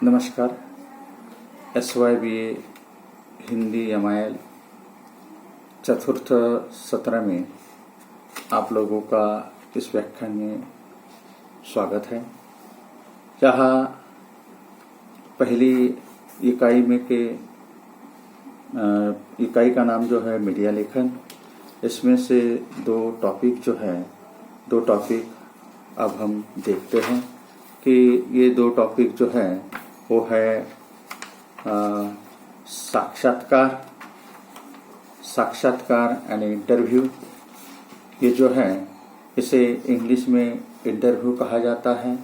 नमस्कार। SYBA Hindi MIL चतुर्थ सत्र में आप लोगों का इस व्याख्यान में स्वागत है। यहाँ पहली इकाई में के इकाई का नाम जो है मीडिया लेखन। इसमें से दो टॉपिक अब हम देखते हैं कि ये दो टॉपिक जो है वो है साक्षात्कार एंड इंटरव्यू। ये जो है इसे इंग्लिश में इंटरव्यू कहा जाता है।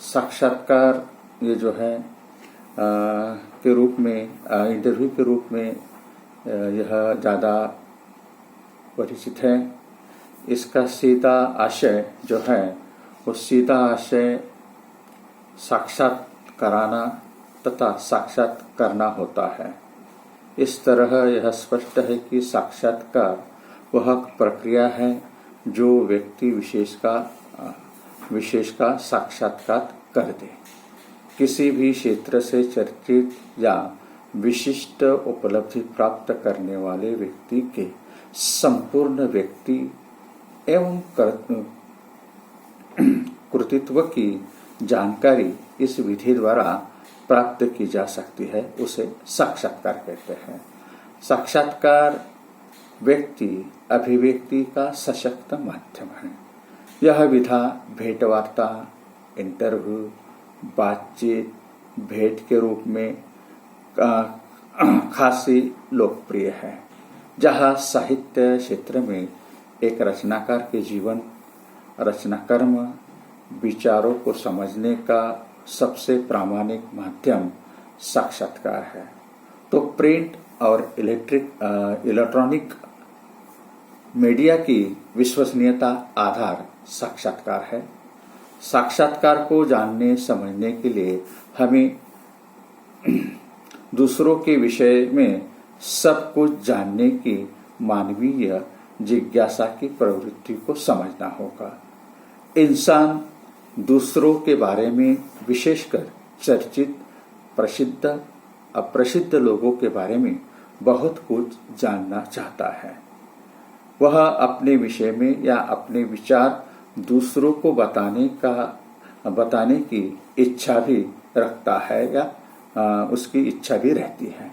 साक्षात्कार ये जो है के रूप में इंटरव्यू के रूप में यह ज़्यादा परिचित है। इसका सीधा आशय जो है वो सीधा आशय साक्षात कराना तथा साक्षात करना होता है। इस तरह यह स्पष्ट है कि साक्षात्कार वह प्रक्रिया है जो व्यक्ति विशेष का साक्षात्कार कर दे। किसी भी क्षेत्र से चर्चित या विशिष्ट उपलब्धि प्राप्त करने वाले व्यक्ति के संपूर्ण व्यक्ति एवं कृतित्व की जानकारी इस विधि द्वारा प्राप्त की जा सकती है, उसे साक्षात्कार कहते हैं। साक्षात्कार व्यक्ति अभिव्यक्ति का सशक्त माध्यम है। यह विधा भेंटवार्ता, इंटरव्यू, बातचीत, भेंट के रूप में खासी लोकप्रिय है। जहाँ साहित्य क्षेत्र में एक रचनाकार के जीवन, रचनाकर्म, विचारों को समझने का सबसे प्रामाणिक माध्यम साक्षात्कार है, तो प्रिंट और इलेक्ट्रॉनिक मीडिया की विश्वसनीयता आधार साक्षात्कार है। साक्षात्कार को जानने समझने के लिए हमें दूसरों के विषय में सब कुछ जानने की मानवीय जिज्ञासा की प्रवृत्ति को समझना होगा। इंसान दूसरों के बारे में, विशेषकर चर्चित, प्रसिद्ध, अप्रसिद्ध लोगों के बारे में बहुत कुछ जानना चाहता है। वह अपने विषय में या अपने विचार दूसरों को बताने की इच्छा भी रखता है या उसकी इच्छा भी रहती है।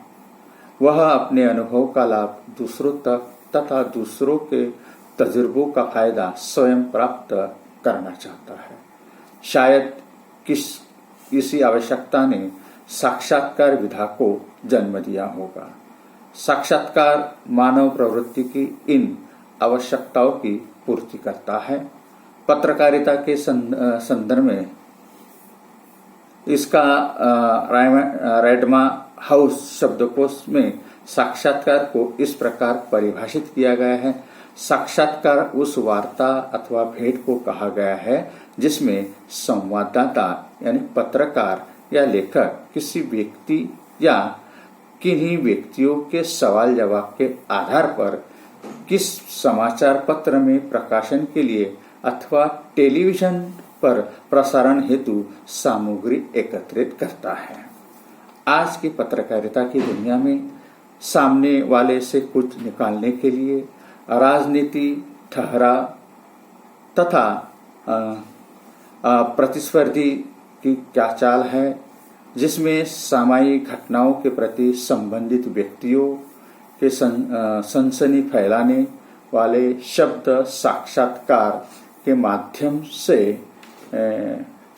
वह अपने अनुभव का लाभ दूसरों तक तथा दूसरों के तजुर्बों का फायदा स्वयं प्राप्त करना चाहता है। शायद इसी आवश्यकता ने साक्षात्कार विधा को जन्म दिया होगा। साक्षात्कार मानव प्रवृत्ति की इन आवश्यकताओं की पूर्ति करता है। पत्रकारिता के संदर्भ में इसका रैडमा हाउस शब्दकोश में साक्षात्कार को इस प्रकार परिभाषित किया गया है। साक्षात्कार उस वार्ता अथवा भेंट को कहा गया है जिसमें संवाददाता यानी पत्रकार या लेखक किसी व्यक्ति या किन्हीं व्यक्तियों के सवाल जवाब के आधार पर किस समाचार पत्र में प्रकाशन के लिए अथवा टेलीविजन पर प्रसारण हेतु सामग्री एकत्रित करता है। आज की पत्रकारिता की दुनिया में सामने वाले से कुछ निकालने के लिए राजनीति, ठहराव तथा प्रतिस्पर्धी की क्या चाल है, जिसमें सामायिक घटनाओं के प्रति संबंधित व्यक्तियों के सनसनी फैलाने वाले शब्द साक्षात्कार के माध्यम से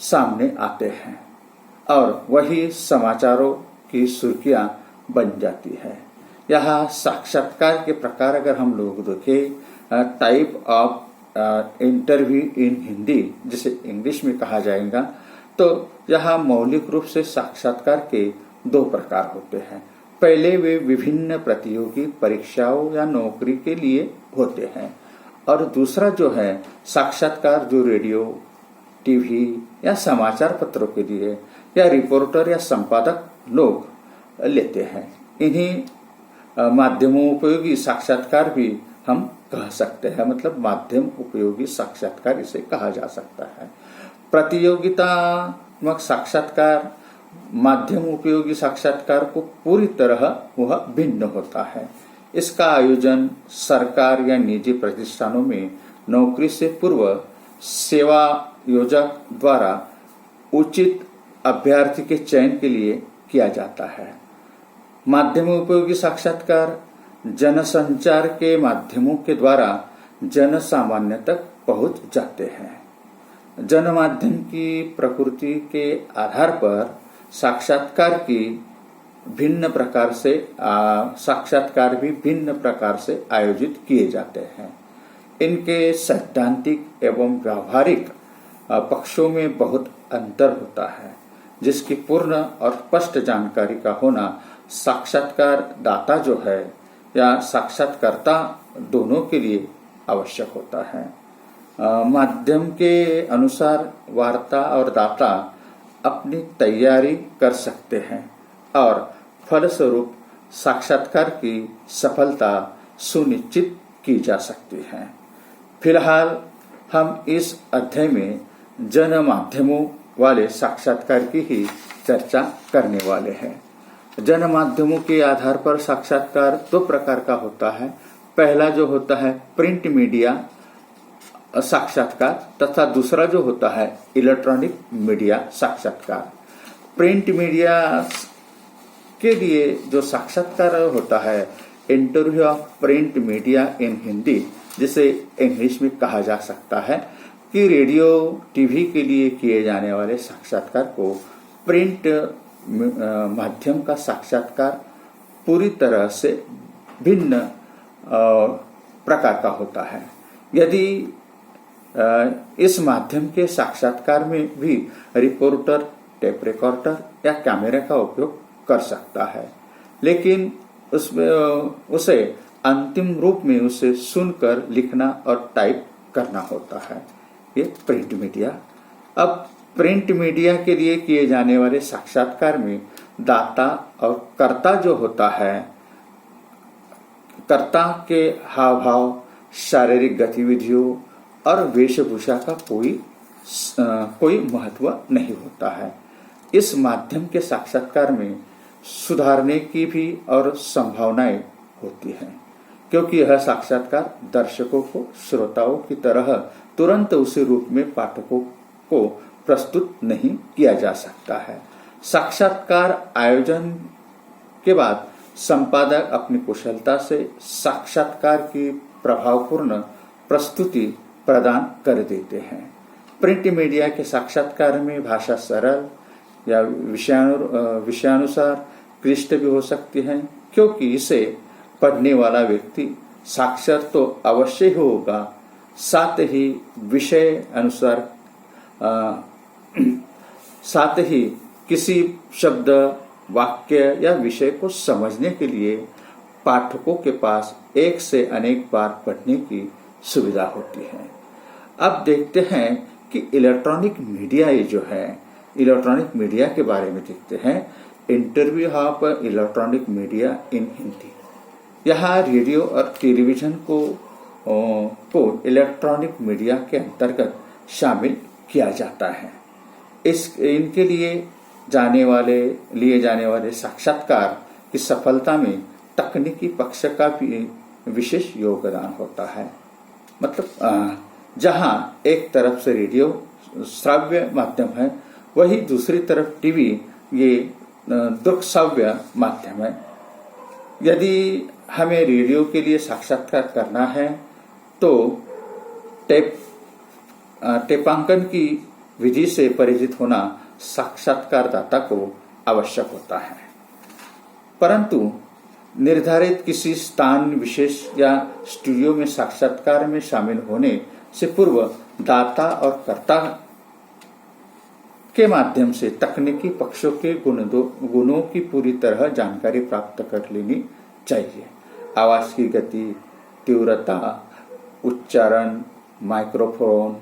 सामने आते हैं और वही समाचारों की सुर्खियां बन जाती है। यहाँ साक्षात्कार के प्रकार अगर हम लोग देखें, type of interview in Hindi जिसे इंग्लिश में कहा जाएगा, तो यहाँ मौलिक रूप से साक्षात्कार के दो प्रकार होते हैं। पहले वे विभिन्न प्रतियोगी परीक्षाओं या नौकरी के लिए होते हैं और दूसरा जो है साक्षात्कार जो रेडियो, टीवी या समाचार पत्रों के लिए या रिपोर्टर या संपादक लोग लेते हैं। इन्हीं माध्यमों उपयोगी साक्षात्कार भी हम कह सकते हैं, मतलब माध्यम उपयोगी साक्षात्कार इसे कहा जा सकता है। प्रतियोगितात्मक साक्षात्कार माध्यम उपयोगी साक्षात्कार को पूरी तरह वह भिन्न होता है। इसका आयोजन सरकार या निजी प्रतिष्ठानों में नौकरी से पूर्व सेवा योजक द्वारा उचित अभ्यर्थी के चयन के लिए किया जाता है। माध्यम उपयोगी साक्षात्कार जनसंचार के माध्यमों के द्वारा जन सामान्य तक पहुंच जाते हैं। जनमाध्यम की प्रकृति के आधार पर साक्षात्कार भी भिन्न प्रकार से आयोजित किए जाते हैं। इनके सैद्धांतिक एवं व्यावहारिक पक्षों में बहुत अंतर होता है, जिसकी पूर्ण और स्पष्ट जानकारी का होना साक्षात्कार दाता जो है या साक्षात्कारता दोनों के लिए आवश्यक होता है। माध्यम के अनुसार वार्ता और दाता अपनी तैयारी कर सकते हैं और फलस्वरूप साक्षात्कार की सफलता सुनिश्चित की जा सकती है। फिलहाल हम इस अध्याय में जन माध्यमों वाले साक्षात्कार की ही चर्चा करने वाले हैं। जन माध्यमों के आधार पर साक्षात्कार दो प्रकार का होता है। पहला जो होता है प्रिंट मीडिया साक्षात्कार तथा दूसरा जो होता है इलेक्ट्रॉनिक मीडिया साक्षात्कार। प्रिंट मीडिया के लिए जो साक्षात्कार होता है इंटरव्यू ऑफ प्रिंट मीडिया इन हिंदी, जिसे इंग्लिश में कहा जा सकता है कि रेडियो टीवी के लिए किए जाने वाले साक्षात्कार को प्रिंट माध्यम का साक्षात्कार पूरी तरह से भिन्न प्रकार का होता है। यदि इस माध्यम के साक्षात्कार में भी रिपोर्टर टेप रिकॉर्डर या कैमरे का उपयोग कर सकता है, लेकिन उसमें उसे अंतिम रूप में उसे सुनकर लिखना और टाइप करना होता है। ये प्रिंट मीडिया। अब प्रिंट मीडिया के लिए किए जाने वाले साक्षात्कार में दाता और कर्ता जो होता है, कर्ता के हाव भाव, शारीरिक गतिविधियों और वेशभूषा का कोई महत्व नहीं होता है। इस माध्यम के साक्षात्कार में सुधारने की भी और संभावनाएं होती हैं, क्योंकि यह साक्षात्कार दर्शकों को श्रोताओं की तरह तुरंत उसी रूप में पाठकों को प्रस्तुत नहीं किया जा सकता है। साक्षात्कार आयोजन के बाद संपादक अपनी कुशलता से साक्षात्कार की प्रभावपूर्ण प्रस्तुति प्रदान कर देते हैं। प्रिंट मीडिया के साक्षात्कार में भाषा सरल या विषयानुसार क्लिष्ट भी हो सकती है, क्योंकि इसे पढ़ने वाला व्यक्ति साक्षर तो अवश्य ही होगा, साथ ही विषय अनुसार साथ ही किसी शब्द, वाक्य या विषय को समझने के लिए पाठकों के पास एक से अनेक बार पढ़ने की सुविधा होती है। अब देखते हैं कि इलेक्ट्रॉनिक मीडिया ये जो है, इलेक्ट्रॉनिक मीडिया के बारे में देखते हैं। इंटरव्यू ऑफ इलेक्ट्रॉनिक मीडिया इन हिंदी। यहाँ रेडियो और टेलीविजन को इलेक्ट्रॉनिक मीडिया के अंतर्गत शामिल किया जाता है। इनके लिए जाने वाले साक्षात्कार की सफलता में तकनीकी पक्ष का भी विशेष योगदान होता है। मतलब जहां एक तरफ से रेडियो श्राव्य माध्यम है, वही दूसरी तरफ टीवी ये दृक्श्राव्य माध्यम है। यदि हमें रेडियो के लिए साक्षात्कार करना है तो टेपांकन की विधि से परिचित होना साक्षात्कारदाता को आवश्यक होता है, परंतु निर्धारित किसी स्थान विशेष या स्टूडियो में साक्षात्कार में शामिल होने से पूर्व दाता और कर्ता के माध्यम से तकनीकी पक्षों के गुणों की पूरी तरह जानकारी प्राप्त कर लेनी चाहिए। आवाज की गति, तीव्रता, उच्चारण, माइक्रोफोन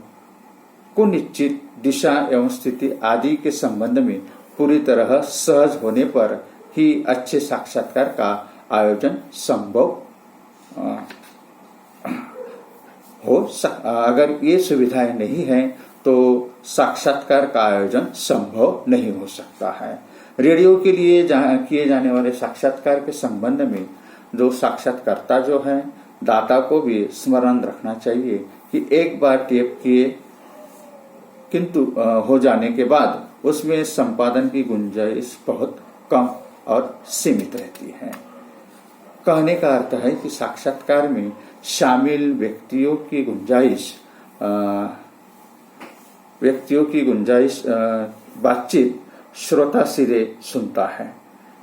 को निश्चित दिशा एवं स्थिति आदि के संबंध में पूरी तरह सहज होने पर ही अच्छे साक्षात्कार का आयोजन संभव हो। अगर ये सुविधाएं नहीं है तो साक्षात्कार का आयोजन संभव नहीं हो सकता है। रेडियो के लिए किए जाने वाले साक्षात्कार के संबंध में जो साक्षात्कारता जो है, दाता को भी स्मरण रखना चाहिए कि एक बार टेप किए किंतु हो जाने के बाद उसमें संपादन की गुंजाइश बहुत कम और सीमित रहती है। कहने का अर्थ है कि साक्षात्कार में शामिल व्यक्तियों की गुंजाइश बातचीत श्रोता सिरे सुनता है,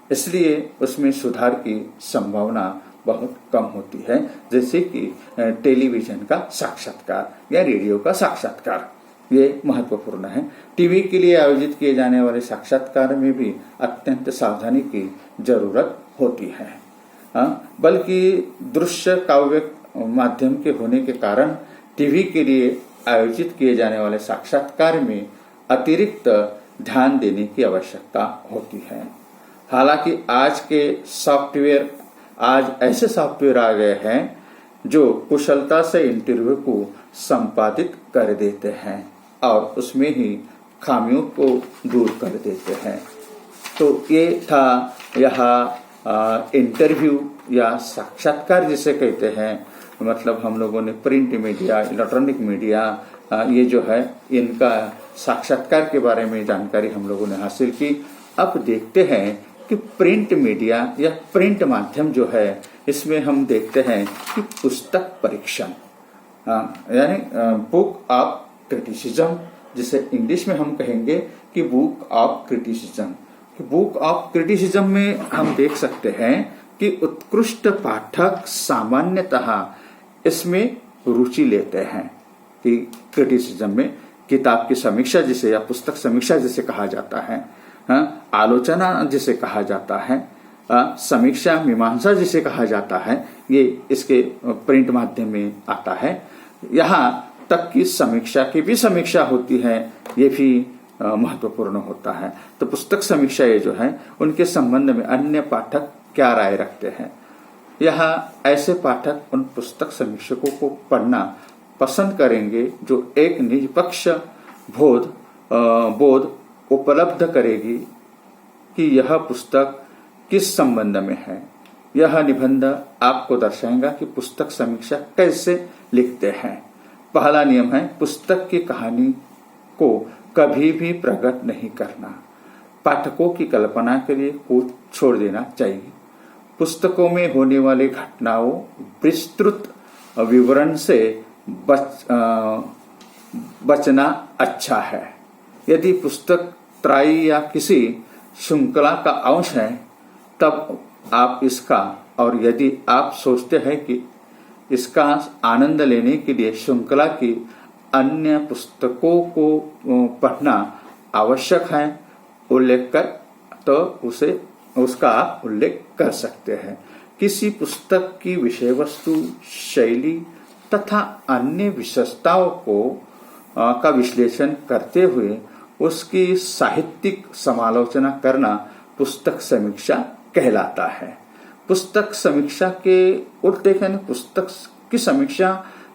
इसलिए उसमें सुधार की संभावना बहुत कम होती है, जैसे कि टेलीविजन का साक्षात्कार या रेडियो का साक्षात्कार। ये महत्वपूर्ण है। टीवी के लिए आयोजित किए जाने वाले साक्षात्कार में भी अत्यंत सावधानी की जरूरत होती है। बल्कि दृश्य काव्य माध्यम के होने के कारण टीवी के लिए आयोजित किए जाने वाले साक्षात्कार में अतिरिक्त ध्यान देने की आवश्यकता होती है। हालांकि आज ऐसे सॉफ्टवेयर आ गए हैं जो कुशलता से इंटरव्यू को संपादित कर देते हैं और उसमें ही खामियों को दूर कर देते हैं। तो ये था यह इंटरव्यू या साक्षात्कार जिसे कहते हैं, मतलब हम लोगों ने प्रिंट मीडिया, इलेक्ट्रॉनिक मीडिया, ये जो है इनका साक्षात्कार के बारे में जानकारी हम लोगों ने हासिल की। अब देखते हैं कि प्रिंट मीडिया या प्रिंट माध्यम जो है, इसमें हम देखते हैं कि पुस्तक परीक्षण यानी बुक ऑफ क्रिटिसिज्म, जिसे इंग्लिश में हम कहेंगे कि book of criticism. Book of criticism में हम देख सकते हैं कि उत्कृष्ट पाठक सामान्यतः इसमें रुचि लेते हैं कि क्रिटिसिज्म में किताब की समीक्षा जिसे या पुस्तक समीक्षा जिसे कहा जाता है, आलोचना जिसे कहा जाता है, समीक्षा मीमांसा जिसे कहा जाता है, ये इसके प्रिंट माध्यम में आता है। यहाँ तक कि समीक्षा की भी समीक्षा होती है, ये भी महत्वपूर्ण होता है। तो पुस्तक समीक्षा ये जो है उनके संबंध में अन्य पाठक क्या राय रखते हैं। यहाँ ऐसे पाठक उन पुस्तक समीक्षकों को पढ़ना पसंद करेंगे जो एक निष्पक्ष बोध उपलब्ध करेगी कि यह पुस्तक किस संबंध में है। यह निबंध आपको दर्शाएगा कि पुस्तक समीक्षा कैसे लिखते हैं। पहला नियम है पुस्तक की कहानी को कभी भी प्रकट नहीं करना। पाठकों की कल्पना के लिए कुछ छोड़ देना चाहिए। पुस्तकों में होने वाली घटनाओं विस्तृत विवरण से बचना अच्छा है। यदि पुस्तक त्राई या किसी श्रृंखला का अंश है तब आप इसका, और यदि आप सोचते हैं कि इसका आनंद लेने के लिए श्रृंखला की अन्य पुस्तकों को पढ़ना आवश्यक है उल्लेख कर, तो उसका उल्लेख कर सकते हैं। किसी पुस्तक की विषय वस्तु, शैली तथा अन्य विशेषताओं का विश्लेषण करते हुए उसकी साहित्यिक समालोचना करना पुस्तक समीक्षा कहलाता है। पुस्तक समीक्षा के उल्टे यानी पुस्तक की समीक्षा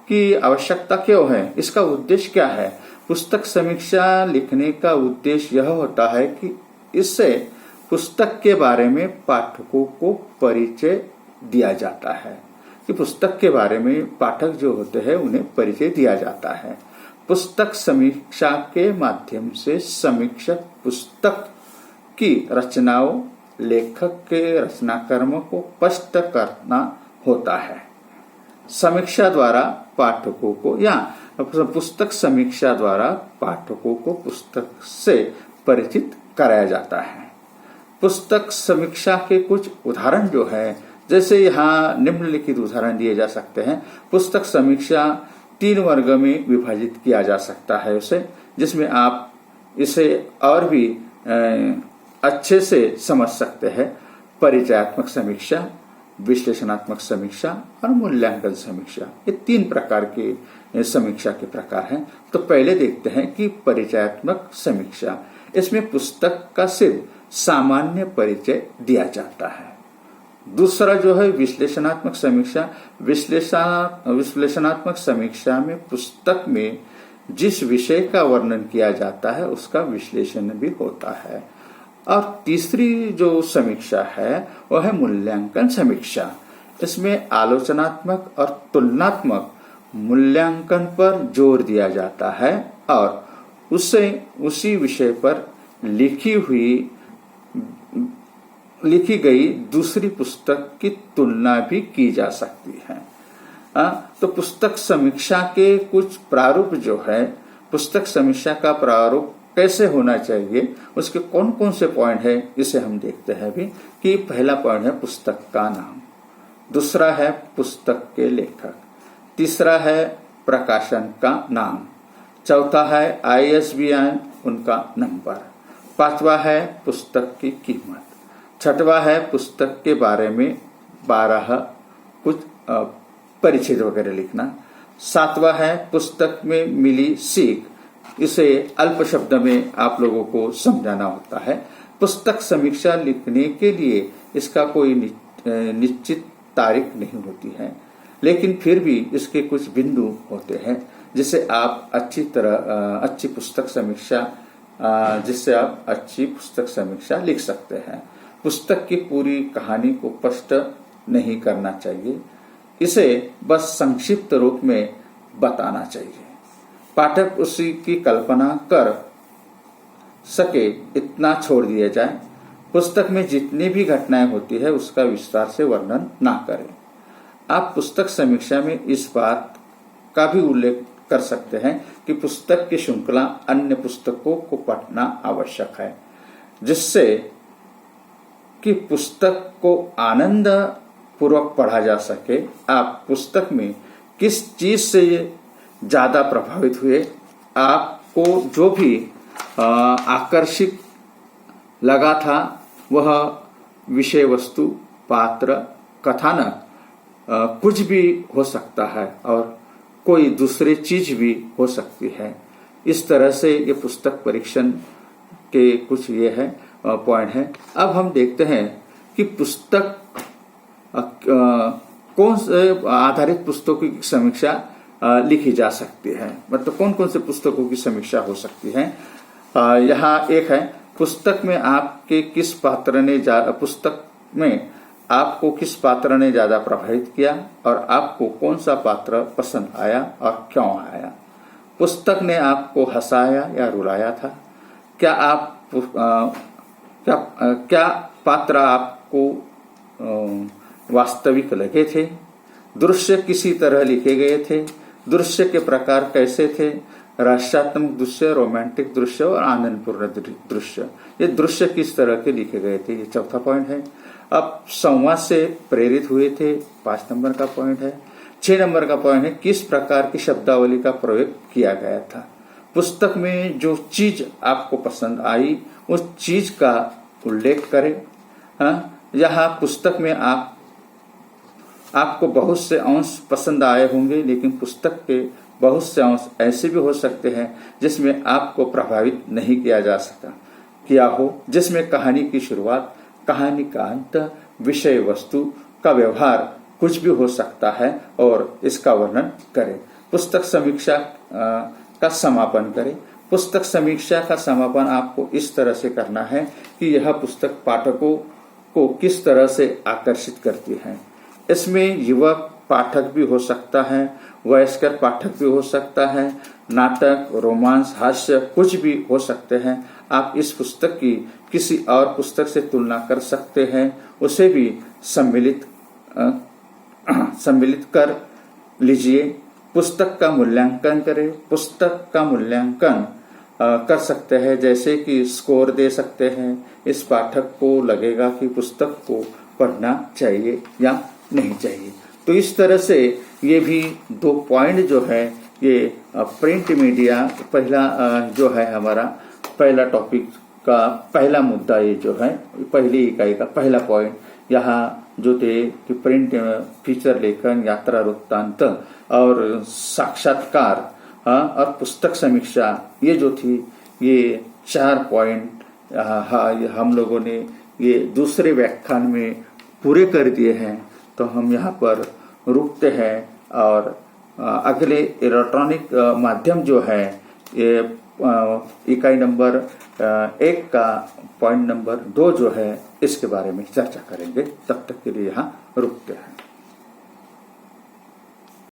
की आवश्यकता क्यों है, इसका उद्देश्य क्या है। पुस्तक समीक्षा लिखने का उद्देश्य यह होता है कि इससे पुस्तक के बारे में पाठकों को परिचय दिया जाता है, कि पुस्तक के बारे में पाठक जो होते हैं उन्हें परिचय दिया जाता है। पुस्तक समीक्षा के माध्यम से समीक्षक पुस्तक की रचनाओं, लेखक के रचना कर्म को स्पष्ट करना होता है। समीक्षा द्वारा पाठकों को या पुस्तक समीक्षा द्वारा पाठकों को पुस्तक से परिचित कराया जाता है। पुस्तक समीक्षा के कुछ उदाहरण जो है, जैसे यहाँ निम्नलिखित उदाहरण दिए जा सकते हैं। पुस्तक समीक्षा 3 वर्ग में विभाजित किया जा सकता है उसे, जिसमें आप इसे और भी अच्छे से समझ सकते हैं। परिचयात्मक समीक्षा, विश्लेषणात्मक समीक्षा और मूल्यांकन समीक्षा, ये 3 प्रकार के समीक्षा के प्रकार हैं। तो पहले देखते हैं कि परिचयात्मक समीक्षा, इसमें पुस्तक का सिर्फ सामान्य परिचय दिया जाता है। दूसरा जो है विश्लेषणात्मक समीक्षा। विश्लेषणात्मक समीक्षा में पुस्तक में जिस विषय का वर्णन किया जाता है उसका विश्लेषण भी होता है। और तीसरी जो समीक्षा है वह है मूल्यांकन समीक्षा। इसमें आलोचनात्मक और तुलनात्मक मूल्यांकन पर जोर दिया जाता है और उससे उसी विषय पर लिखी गई दूसरी पुस्तक की तुलना भी की जा सकती है। तो पुस्तक समीक्षा के कुछ प्रारूप जो है, पुस्तक समीक्षा का प्रारूप कैसे होना चाहिए, उसके कौन कौन से पॉइंट है, इसे हम देखते हैं अभी। कि पहला पॉइंट है पुस्तक का नाम, दूसरा है पुस्तक के लेखक, तीसरा है प्रकाशन का नाम, चौथा है ISBN उनका नंबर, पांचवा है पुस्तक की कीमत, छठवा है पुस्तक के बारे में 12 कुछ परिचय वगैरह लिखना, सातवां है पुस्तक में मिली सीख, इसे अल्प शब्द में आप लोगों को समझाना होता है। पुस्तक समीक्षा लिखने के लिए इसका कोई निश्चित तारीख नहीं होती है, लेकिन फिर भी इसके कुछ बिंदु होते हैं जिससे आप अच्छी पुस्तक समीक्षा लिख सकते हैं। पुस्तक की पूरी कहानी को स्पष्ट नहीं करना चाहिए, इसे बस संक्षिप्त रूप में बताना चाहिए। पाठक उसी की कल्पना कर सके इतना छोड़ दिया जाए। पुस्तक में जितनी भी घटनाएं होती है उसका विस्तार से वर्णन ना करें। आप पुस्तक समीक्षा में इस बात का भी उल्लेख कर सकते हैं कि पुस्तक की श्रृंखला अन्य पुस्तकों को पढ़ना आवश्यक है, जिससे कि पुस्तक को आनंद पूर्वक पढ़ा जा सके। आप पुस्तक में किस चीज से ज्यादा प्रभावित हुए, आपको जो भी आकर्षित लगा था वह विषय वस्तु, पात्र, कथानक कुछ भी हो सकता है और कोई दूसरी चीज भी हो सकती है। इस तरह से ये पुस्तक परीक्षण के कुछ ये है पॉइंट है। अब हम देखते हैं कि पुस्तक कौन से आधारित पुस्तकों की समीक्षा लिखी जा सकती है, मतलब कौन कौन से पुस्तकों की समीक्षा हो सकती है। यहाँ एक है पुस्तक में आपको किस पात्र ने ज्यादा प्रभावित किया और आपको कौन सा पात्र पसंद आया और क्यों आया। पुस्तक ने आपको हंसाया या रुलाया था। क्या पात्र आपको वास्तविक लगे थे। दृश्य किसी तरह लिखे गए थे। दृश्य के प्रकार कैसे थे। रहस्यात्मक दृश्य, रोमांटिक दृश्य और आनंदपूर्ण दृश्य, ये दृश्य किस तरह के लिखे गए थे, ये चौथा पॉइंट है। अब संवाद से प्रेरित हुए थे, 5 नंबर का पॉइंट है। 6 नंबर का पॉइंट है किस प्रकार की शब्दावली का प्रयोग किया गया था। पुस्तक में जो चीज आपको पसंद आई उस चीज का उल्लेख करें। यहाँ पुस्तक में आपको बहुत से अंश पसंद आए होंगे, लेकिन पुस्तक के बहुत से अंश ऐसे भी हो सकते हैं जिसमें आपको प्रभावित नहीं किया हो, जिसमें कहानी की शुरुआत, कहानी का अंत, विषय वस्तु का व्यवहार कुछ भी हो सकता है और इसका वर्णन करें। पुस्तक समीक्षा का समापन करें। पुस्तक समीक्षा का समापन आपको इस तरह से करना है कि यह पुस्तक पाठकों को किस तरह से आकर्षित करती है। इसमें युवक पाठक भी हो सकता है, वयस्क पाठक भी हो सकता है, नाटक, रोमांस, हास्य कुछ भी हो सकते हैं। आप इस पुस्तक की किसी और पुस्तक से तुलना कर सकते हैं, उसे भी सम्मिलित कर लीजिए। पुस्तक का मूल्यांकन करें। पुस्तक का मूल्यांकन कर सकते हैं, जैसे कि स्कोर दे सकते हैं। इस पाठक को लगेगा कि पुस्तक को पढ़ना चाहिए या नहीं चाहिए। तो इस तरह से ये भी 2 पॉइंट जो है, ये प्रिंट मीडिया पहला जो है हमारा पहला टॉपिक का पहला मुद्दा, ये जो है पहली इकाई का पहला पॉइंट यहाँ जो थे कि प्रिंट फीचर लेखन, यात्रा वृत्तांत और साक्षात्कार और पुस्तक समीक्षा, ये जो थी ये 4 पॉइंट हम लोगों ने ये दूसरे व्याख्यान में पूरे कर दिए हैं। तो हम यहाँ पर रुकते हैं और अगले इलेक्ट्रॉनिक माध्यम जो है ये इकाई नंबर 1 का पॉइंट नंबर 2 जो है इसके बारे में चर्चा करेंगे। तब तक के लिए यहाँ रुकते हैं।